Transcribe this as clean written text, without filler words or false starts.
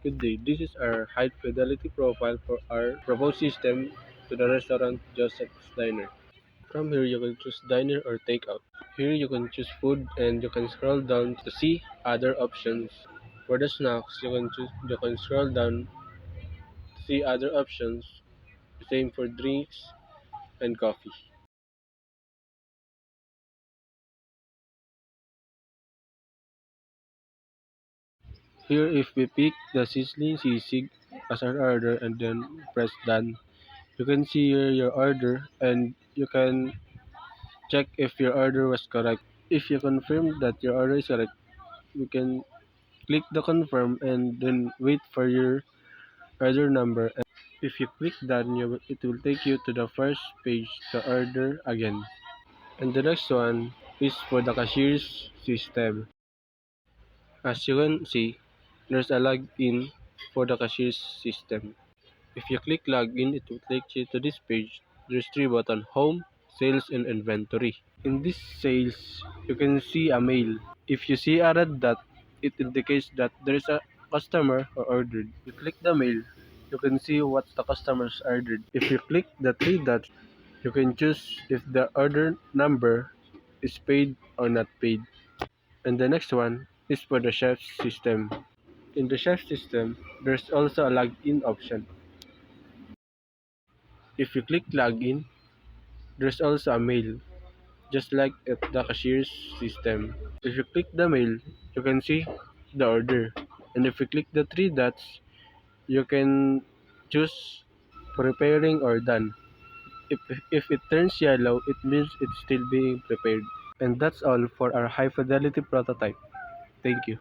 Good day. This is our high fidelity profile for our proposed system to the restaurant Joseph's Diner. From here, you can choose diner or takeout. Here, you can choose food and you can scroll down to see other options. For the snacks, you can scroll down to see other options. Same for drinks and coffee. Here, if we pick the sizzling sisig as our order and then press done, you can see here your order and you can check if your order was correct. If you confirm that your order is correct, you can click the confirm and then wait for your order number. And if you click done, it will take you to the first page to order again. And the next one is for the cashier's system. As you can see, there's a login for the cashier's system. If you click login, it will take you to this page. There's three buttons: home, sales, and inventory. In this sales, you can see a mail. If you see a red dot, it indicates that there is a customer who ordered. You click the mail, you can see what the customers ordered. If you click the three dots, you can choose if the order number is paid or not paid. And the next one is for the chef system. In the chef system, there's also a login option. If you click login, there's also a mail, just like at the cashier's system. If you click the mail, you can see the order. And if you click the three dots, you can choose preparing or done. If, if it turns yellow, it means it's still being prepared. And that's all for our high fidelity prototype. Thank you.